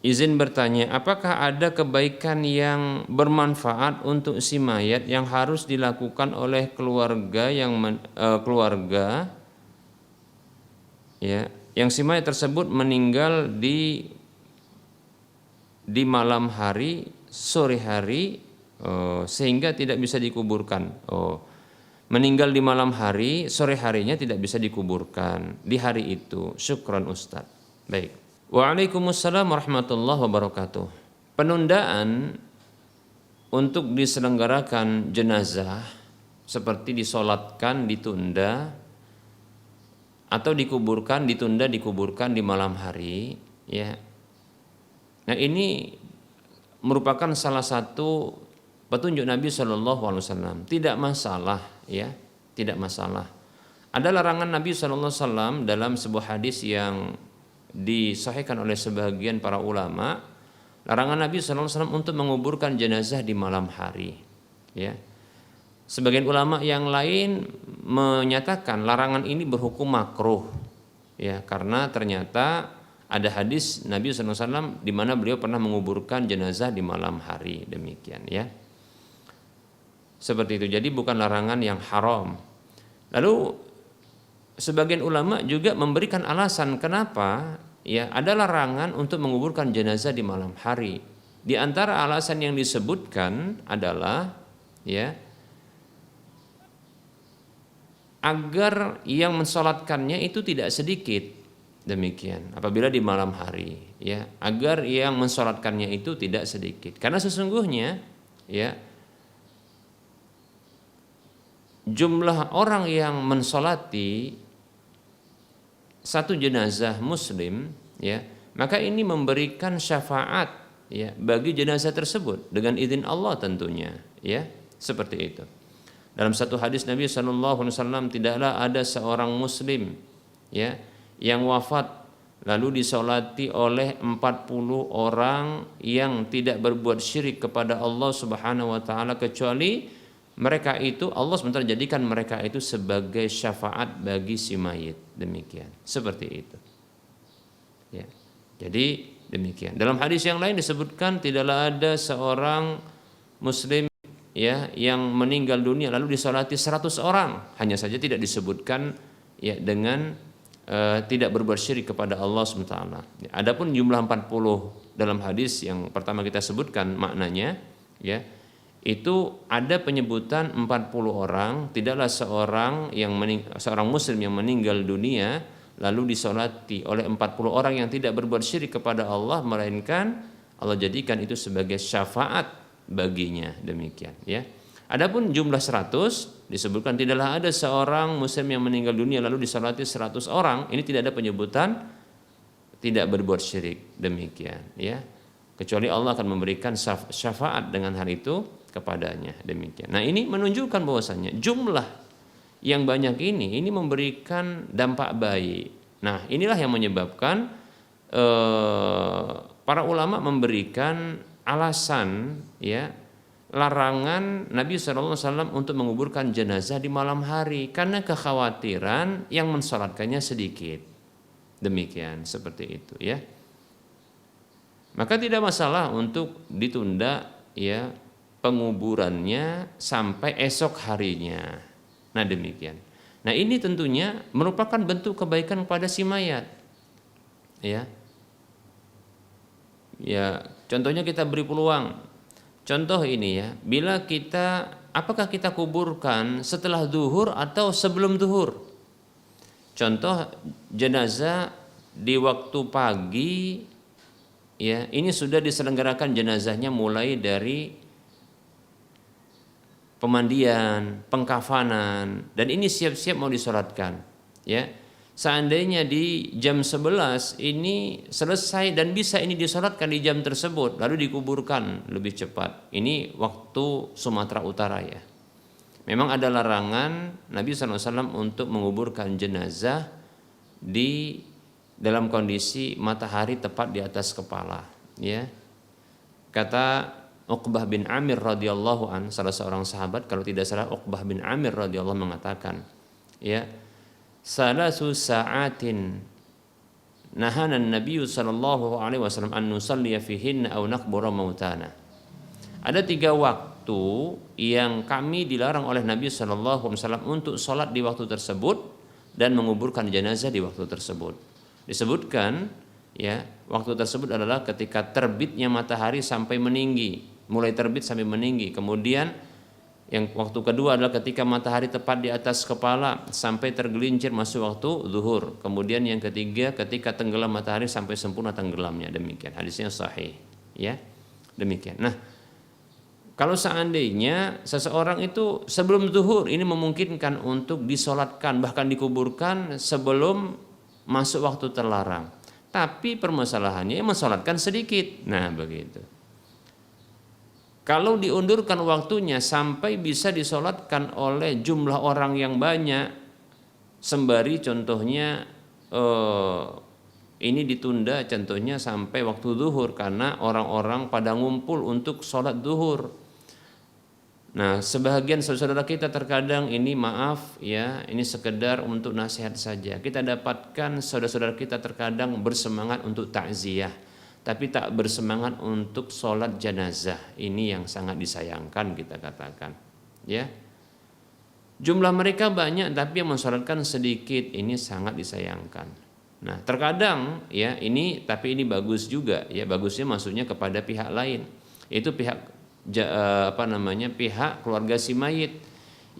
izin bertanya, apakah ada kebaikan yang bermanfaat untuk si mayat yang harus dilakukan oleh keluarga ya, yang si mayat tersebut meninggal di malam hari, sore hari, sehingga tidak bisa dikuburkan. meninggal di malam hari, sore harinya tidak bisa dikuburkan di hari itu. Syukran Ustaz. Baik. Waalaikumsalam warahmatullahi wabarakatuh. Penundaan untuk diselenggarakan jenazah seperti disolatkan ditunda atau dikuburkan ditunda dikuburkan di malam hari, ya. Nah, ini merupakan salah satu petunjuk Nabi Shallallahu Alaihi Wasallam. Tidak masalah, ya, tidak masalah. Ada larangan Nabi Shallallahu Alaihi Wasallam dalam sebuah hadis yang disahihkan oleh sebagian para ulama. Larangan Nabi Shallallahu Alaihi Wasallam untuk menguburkan jenazah di malam hari, ya. Sebagian ulama yang lain menyatakan larangan ini berhukum makruh, ya, karena ternyata ada hadis Nabi SAW di mana beliau pernah menguburkan jenazah di malam hari, demikian, ya. Seperti itu. Jadi bukan larangan yang haram. Lalu sebagian ulama juga memberikan alasan kenapa, ya, ada larangan untuk menguburkan jenazah di malam hari. Di antara alasan yang disebutkan adalah, ya, agar yang mensolatkannya itu tidak sedikit, demikian. Apabila di malam hari, ya, agar yang mensolatkannya itu tidak sedikit. Karena sesungguhnya, ya, jumlah orang yang mensolati satu jenazah muslim, ya, maka ini memberikan syafaat, ya, bagi jenazah tersebut dengan izin Allah tentunya, ya, seperti itu. Dalam satu hadis Nabi SAW, tidaklah ada seorang muslim, ya, yang wafat lalu disolati oleh 40 orang yang tidak berbuat syirik kepada Allah Subhanahu wa taala, kecuali mereka itu Allah sebentar jadikan mereka itu sebagai syafaat bagi si mayit, demikian. Seperti itu. Ya. Jadi demikian. Dalam hadis yang lain disebutkan tidaklah ada seorang muslim, ya, yang meninggal dunia lalu disolati 100 orang, hanya saja tidak disebutkan, ya, dengan tidak berbuat syirik kepada Allah SWT. Adapun jumlah 40 dalam hadis yang pertama kita sebutkan maknanya, ya, itu ada penyebutan 40 orang, tidaklah seorang muslim yang meninggal dunia lalu disolati oleh 40 orang yang tidak berbuat syirik kepada Allah, melainkan Allah jadikan itu sebagai syafaat baginya, demikian, ya. Adapun jumlah 100 disebutkan tidaklah ada seorang muslim yang meninggal dunia lalu disolati 100 orang, ini tidak ada penyebutan tidak berbuat syirik, demikian, ya. Kecuali Allah akan memberikan syafaat dengan hal itu kepadanya, demikian. Nah, ini menunjukkan bahwasanya jumlah yang banyak ini memberikan dampak baik. Nah, inilah yang menyebabkan para ulama memberikan alasan, ya, larangan Nabi SAW untuk menguburkan jenazah di malam hari karena kekhawatiran yang mensolatkannya sedikit, demikian, seperti itu, ya. Maka tidak masalah untuk ditunda, ya, penguburannya sampai esok harinya. Nah, demikian. Nah, ini tentunya merupakan bentuk kebaikan kepada si mayat, ya. Ya, contohnya kita beri peluang. Contoh ini, ya, apakah kita kuburkan setelah zuhur atau sebelum zuhur? Contoh jenazah di waktu pagi, ya, ini sudah diselenggarakan jenazahnya mulai dari pemandian, pengkafanan, dan ini siap-siap mau disolatkan, ya. Seandainya di jam 11 ini selesai dan bisa ini disolatkan di jam tersebut lalu dikuburkan lebih cepat. Ini waktu Sumatera Utara, ya. Memang ada larangan Nabi SAW untuk menguburkan jenazah di dalam kondisi matahari tepat di atas kepala, ya. Kata Uqbah bin Amir radhiyallahu an, salah seorang sahabat, kalau tidak salah Uqbah bin Amir radhiyallahu mengatakan, ya, salasu sa'atin nahana Nabi sallallahu alaihi wasallam an nusalliya fihinna aw naqbura mautana. Ada 3 waktu yang kami dilarang oleh Nabi sallallahu alaihi wasallam untuk salat di waktu tersebut dan menguburkan jenazah di waktu tersebut. Disebutkan, ya, waktu tersebut adalah ketika terbitnya matahari sampai meninggi, mulai terbit sampai meninggi, kemudian Yang waktu kedua adalah ketika matahari tepat di atas kepala sampai tergelincir masuk waktu zuhur. Kemudian yang ketiga ketika tenggelam matahari sampai sempurna tenggelamnya. Demikian. Hadisnya sahih, ya. Demikian. Nah, kalau seandainya seseorang itu sebelum zuhur ini memungkinkan untuk disolatkan bahkan dikuburkan sebelum masuk waktu terlarang. Tapi permasalahannya mensolatkan sedikit. Nah, begitu. Kalau diundurkan waktunya sampai bisa disolatkan oleh jumlah orang yang banyak, sembari contohnya ini ditunda contohnya sampai waktu zuhur karena orang-orang pada ngumpul untuk sholat zuhur. Nah, sebahagian saudara kita terkadang ini maaf ya, ini sekedar untuk nasihat saja. Kita dapatkan saudara-saudara kita terkadang bersemangat untuk takziah, tapi tak bersemangat untuk sholat jenazah. Ini yang sangat disayangkan kita katakan, ya. Jumlah mereka banyak, tapi yang mensolatkan sedikit. Ini sangat disayangkan. Nah, terkadang ya tapi ini bagus juga, ya. Bagusnya maksudnya kepada pihak lain, itu pihak pihak keluarga si mayit,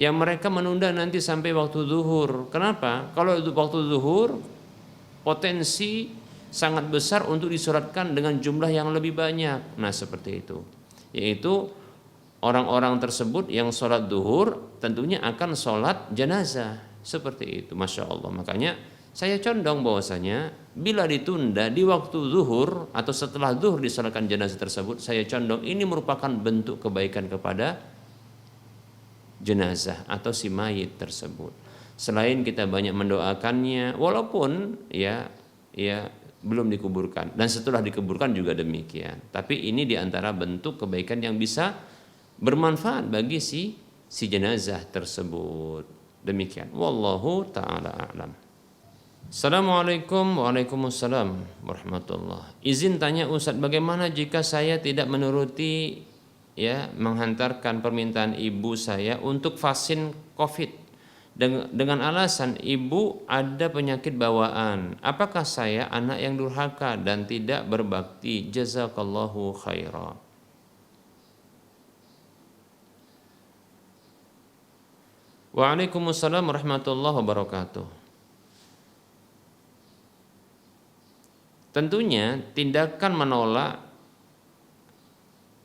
yang mereka menunda nanti sampai waktu zuhur. Kenapa? Kalau waktu zuhur potensi sangat besar untuk disolatkan dengan jumlah yang lebih banyak. Nah, seperti itu. Yaitu orang-orang tersebut yang sholat zuhur tentunya akan sholat jenazah. Seperti itu. Masya Allah. Makanya saya condong bahwasanya bila ditunda di waktu zuhur atau setelah zuhur disolatkan jenazah tersebut, saya condong ini merupakan bentuk kebaikan kepada jenazah atau si mayit tersebut. Selain kita banyak mendoakannya, walaupun ya belum dikuburkan, dan setelah dikuburkan juga demikian. Tapi ini diantara bentuk kebaikan yang bisa bermanfaat bagi si jenazah tersebut. Demikian. Wallahu ta'ala a'lam. Assalamualaikum. Waalaikumsalam warahmatullah. Izin tanya Ustaz, bagaimana jika saya tidak menuruti menghantarkan permintaan ibu saya untuk vaksin COVID dengan alasan ibu ada penyakit bawaan? Apakah saya anak yang durhaka dan tidak berbakti? Jazakallahu khaira. Waalaikumsalam warahmatullahi wabarakatuh. Tentunya tindakan menolak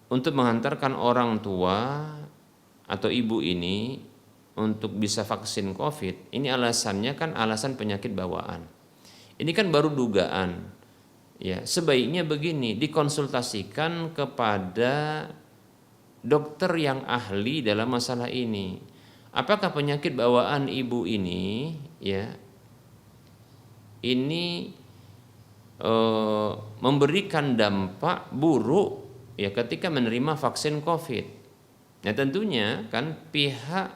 untuk menghantarkan orang tua atau ibu ini untuk bisa vaksin COVID, ini alasannya kan alasan penyakit bawaan. Ini kan baru dugaan. Ya, sebaiknya begini, dikonsultasikan kepada dokter yang ahli dalam masalah ini. Apakah penyakit bawaan ibu ini memberikan dampak buruk ketika menerima vaksin COVID? Nah, tentunya kan pihak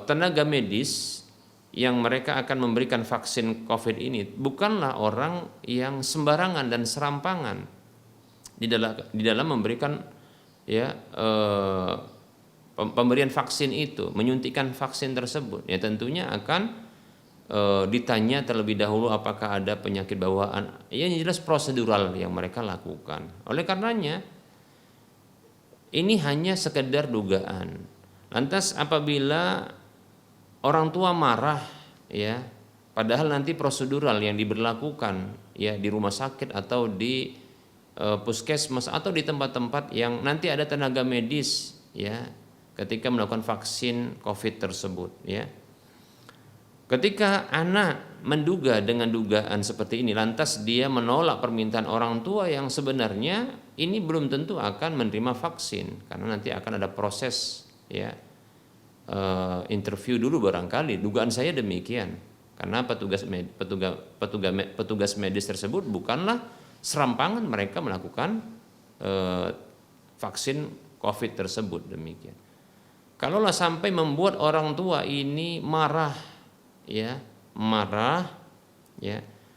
tenaga medis yang mereka akan memberikan vaksin COVID ini bukanlah orang yang sembarangan dan serampangan di dalam memberikan pemberian vaksin itu, menyuntikkan vaksin tersebut. Ya, tentunya akan ditanya terlebih dahulu apakah ada penyakit bawaan. Yang jelas prosedural yang mereka lakukan. Oleh karenanya ini hanya sekedar dugaan. Lantas apabila orang tua marah padahal nanti prosedural yang diberlakukan di rumah sakit atau di puskesmas atau di tempat-tempat yang nanti ada tenaga medis ketika melakukan vaksin COVID tersebut Ketika anak menduga dengan dugaan seperti ini, lantas dia menolak permintaan orang tua yang sebenarnya ini belum tentu akan menerima vaksin, karena nanti akan ada proses interview dulu barangkali. Dugaan saya demikian, karena petugas medis tersebut bukanlah serampangan mereka melakukan vaksin COVID tersebut, demikian. Kalaulah sampai membuat orang tua ini marah,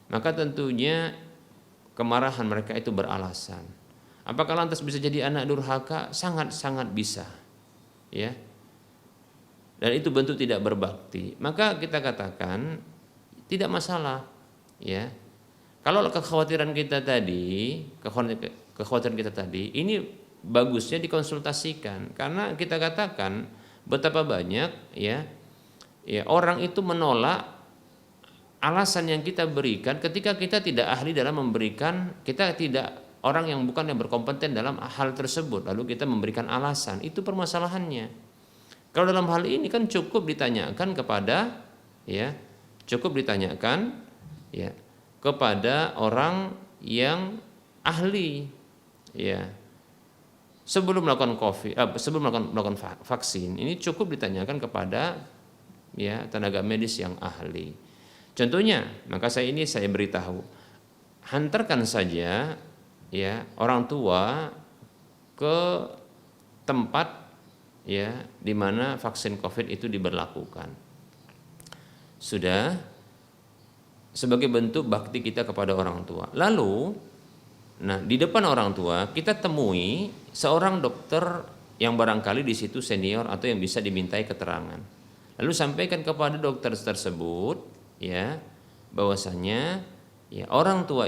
maka tentunya kemarahan mereka itu beralasan. Apakah lantas bisa jadi anak durhaka? Sangat-sangat bisa, dan itu bentuk tidak berbakti. Maka kita katakan tidak masalah, Kalau kekhawatiran kita tadi ini bagusnya dikonsultasikan, karena kita katakan betapa banyak ya orang itu menolak alasan yang kita berikan ketika kita tidak ahli dalam memberikan, kita tidak orang yang bukan yang berkompeten dalam hal tersebut, lalu kita memberikan alasan, itu permasalahannya. Kalau dalam hal ini kan cukup ditanyakan kepada kepada orang yang ahli ya. Sebelum melakukan melakukan vaksin, ini cukup ditanyakan kepada tenaga medis yang ahli. Contohnya, maka saya beritahu, hantarkan saja orang tua ke tempat di mana vaksin COVID itu diberlakukan. Sudah, sebagai bentuk bakti kita kepada orang tua. Lalu, di depan orang tua kita temui seorang dokter yang barangkali di situ senior atau yang bisa dimintai keterangan. Lalu sampaikan kepada dokter tersebut bahwasanya orang tua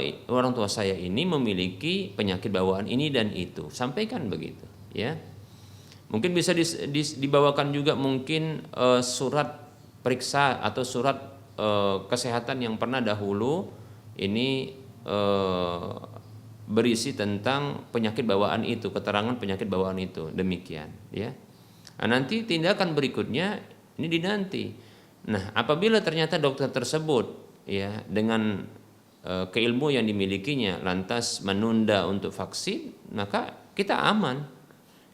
saya ini memiliki penyakit bawaan ini dan itu. Sampaikan begitu ya. Mungkin bisa dibawakan juga mungkin surat periksa atau surat kesehatan yang pernah dahulu ini berisi tentang penyakit bawaan itu, keterangan penyakit bawaan itu, demikian ya. Nanti tindakan berikutnya ini dinanti. Apabila ternyata dokter tersebut dengan keilmu yang dimilikinya lantas menunda untuk vaksin, maka kita aman.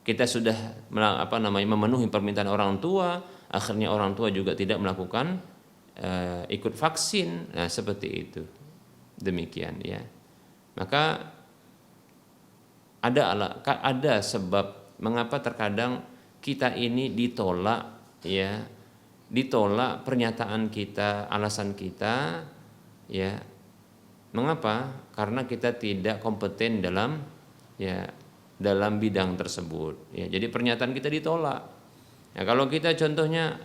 Kita sudah memenuhi permintaan orang tua, akhirnya orang tua juga tidak melakukan ikut vaksin. Seperti itu. Demikian ya. Maka ada sebab mengapa terkadang kita ini ditolak pernyataan kita, alasan kita mengapa? Karena kita tidak kompeten dalam bidang tersebut jadi pernyataan kita ditolak. Kalau kita contohnya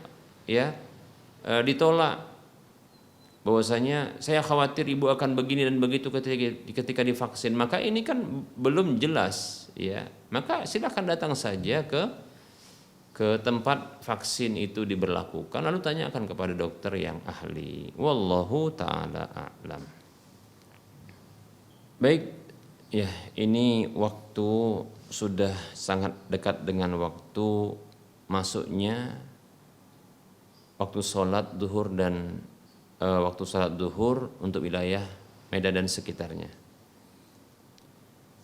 ditolak bahwasanya saya khawatir ibu akan begini dan begitu ketika divaksin, maka ini kan belum jelas maka silakan datang saja ke tempat vaksin itu diberlakukan, lalu tanyakan kepada dokter yang ahli. Wallahu taala a'lam. Baik, ini waktu sudah sangat dekat dengan waktu masuknya waktu sholat duhur dan waktu sholat duhur untuk wilayah Medan dan sekitarnya.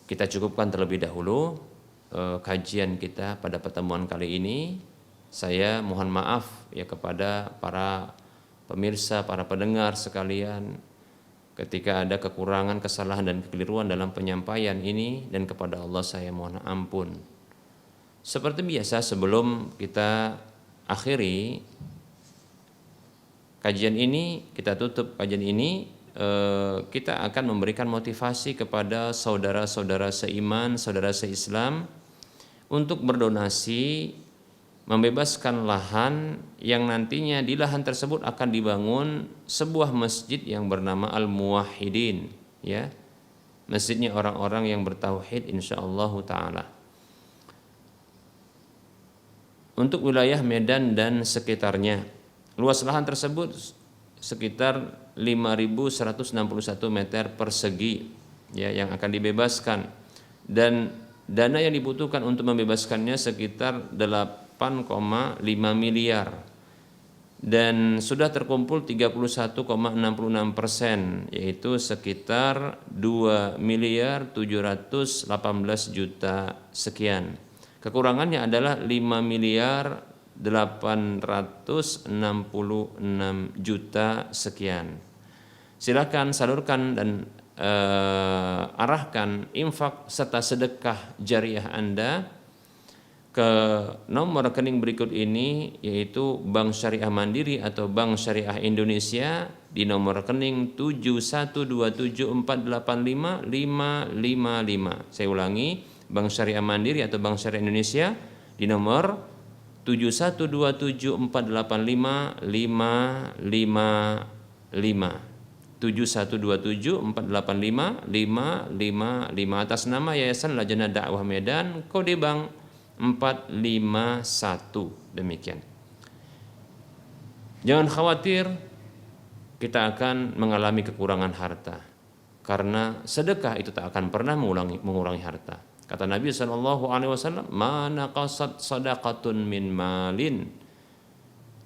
Kita cukupkan terlebih dahulu kajian kita pada pertemuan kali ini. Saya mohon maaf kepada para pemirsa, para pendengar sekalian ketika ada kekurangan, kesalahan dan kekeliruan dalam penyampaian ini, dan kepada Allah saya mohon ampun. Seperti biasa, sebelum kita akhiri kajian ini, kita tutup kajian ini, kita akan memberikan motivasi kepada saudara-saudara seiman, saudara seislam untuk berdonasi, membebaskan lahan yang nantinya di lahan tersebut akan dibangun sebuah masjid yang bernama Al-Muwahhidin, masjidnya orang-orang yang bertauhid insyaallah taala. Untuk wilayah Medan dan sekitarnya, luas lahan tersebut sekitar 5.161 meter persegi yang akan dibebaskan, dan dana yang dibutuhkan untuk membebaskannya sekitar 8,5 miliar, dan sudah terkumpul 31,66%, yaitu sekitar 2.718 juta sekian. Kekurangannya adalah 5.866 juta sekian. Silakan salurkan dan arahkan infak serta sedekah jariah Anda ke nomor rekening berikut ini, yaitu Bank Syariah Mandiri atau Bank Syariah Indonesia di nomor rekening 7127485555. Saya ulangi, Bank Syariah Mandiri atau Bank Syariah Indonesia di nomor 7127485555. 7127 485 555 atas nama Yayasan Lajnah Dakwah Medan, kode bank 451. Demikian. Jangan khawatir kita akan mengalami kekurangan harta, karena sedekah itu tak akan pernah mengurangi harta. Kata Nabi SAW, "Ma naqasat sadaqatun min malin."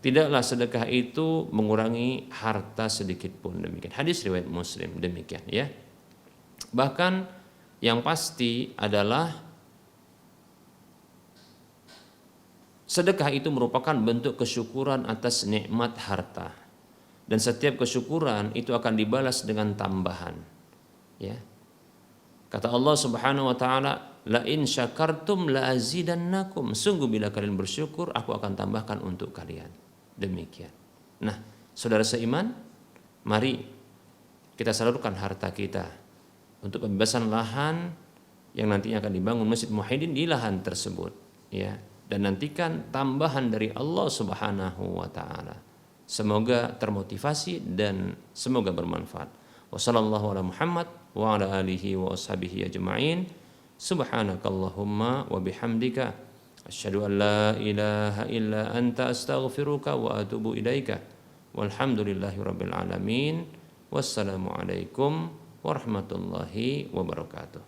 Tidaklah sedekah itu mengurangi harta sedikit pun. Demikian. Hadis riwayat Muslim. Demikian ya. Bahkan yang pasti adalah sedekah itu merupakan bentuk kesyukuran atas nikmat harta. Dan setiap kesyukuran itu akan dibalas dengan tambahan. Ya. Kata Allah Subhanahu wa taala, "La in syakartum la azidannakum." Sungguh bila kalian bersyukur, aku akan tambahkan untuk kalian. Demikian. Nah, saudara seiman, mari kita salurkan harta kita untuk pembebasan lahan yang nantinya akan dibangun Masjid Muwahhidin di lahan tersebut, ya. Dan nantikan tambahan dari Allah Subhanahu wa taala. Semoga termotivasi dan semoga bermanfaat. Wassallallahu ala Muhammad wa ala alihi wa ashabihi ajma'in. Subhanakallahumma wa bihamdika asyhadu an la ilaha illa anta astaghfiruka wa atubu ilaika. Walhamdulillahirabbil alamin. Wassalamualaikum warahmatullahi wabarakatuh.